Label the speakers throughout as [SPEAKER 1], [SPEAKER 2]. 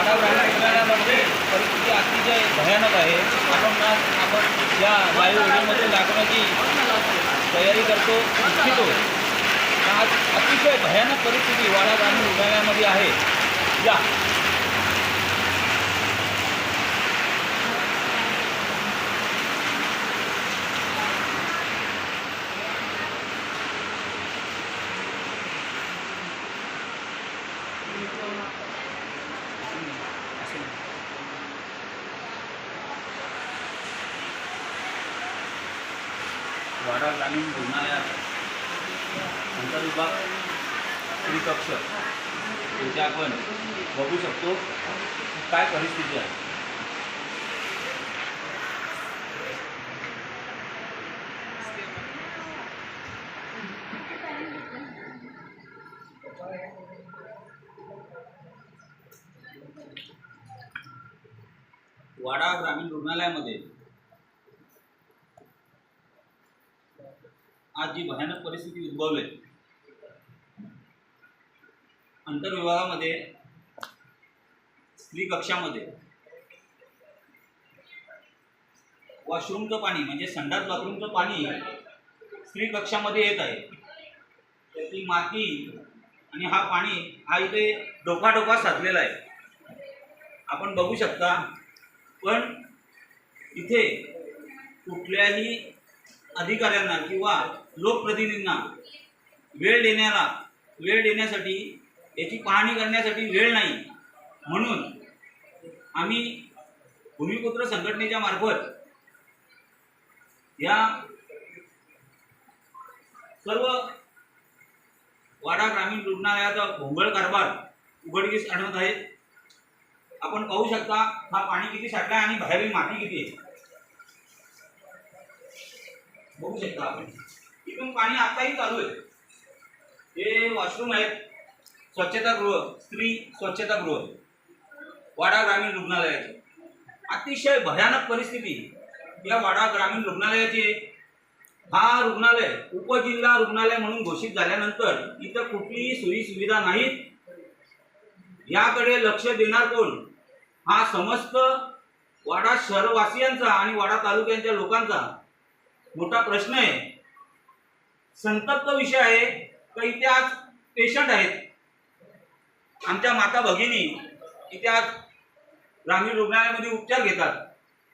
[SPEAKER 1] वाडा ग्रामीण रुग्णालयामध्ये परिस्थिती अतिशय भयानक आहे। आपण या लाईव्ह व्हिडिओमध्ये दाखवण्याची तयारी करतो इच्छितो। आज अतिशय भयानक परिस्थिती वाडा ग्रामीण रुग्णालयामध्ये आहे। या वाडा ग्रामीण रुग्णालयात अंतर्विभाग स्त्री कक्ष इथे आपण बघू शकतो काय परिस्थिती आहे। वाडा ग्रामीण रुग्णालयामध्ये आज जी भयानक परिस्थिती उद्भवली, अंतर्विभागामध्ये स्त्री कक्षामध्ये वॉशरूमचं पाणी म्हणजे संडास बाथरूमचं पाणी स्त्री कक्षामध्ये येत आहे। त्याची माती आणि हा पाणी हा इथे डोका साचलेला आहे, आपण बघू शकता। पण इथे कुठल्याही अधिकाऱ्यांना किंवा लोकप्रतिनिधींना वेळ देण्यासाठी याची पाहणी करण्यासाठी वेळ नाही। म्हणून आम्ही भूमिपुत्र संघटनेच्या मार्फत या सर्व वाडा ग्रामीण रुग्णालयाचा भोंगळ कारभार उघडकीस आणत आहे। आपण पाहू शकता हा पाणी किती साठला आणि बाहेरील माती किती आहे, बघू शकता आपण। इथून पाणी आताही चालू आहे। हे वॉशरूम आहेत, स्वच्छतागृह, स्त्री स्वच्छतागृह वाडा ग्रामीण रुग्णालयाचे। अतिशय भयानक परिस्थिती या वाडा ग्रामीण रुग्णालयाची। हा रुग्णालय उपजिल्हा रुग्णालय म्हणून घोषित झाल्यानंतर इथं कुठलीही सोयी सुविधा नाहीत। याकडे लक्ष देणार कोण हा समस्त वाडा शहरवासियांचा आणि वाडा तालुक्याच्या लोकांचा मोठा प्रश्न आहे। संतप्त विषय आहे की इथे आज पेशंट आहेत, आमच्या माता भगिनी इथे आज ग्रामीण रुग्णालयामध्ये उपचार घेतात,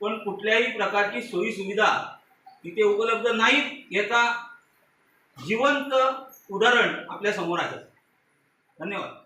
[SPEAKER 1] पण कुठल्याही प्रकारची सोयी सुविधा इथे उपलब्ध नाहीत। याचा जिवंत उदाहरण आपल्या समोर आहे। धन्यवाद।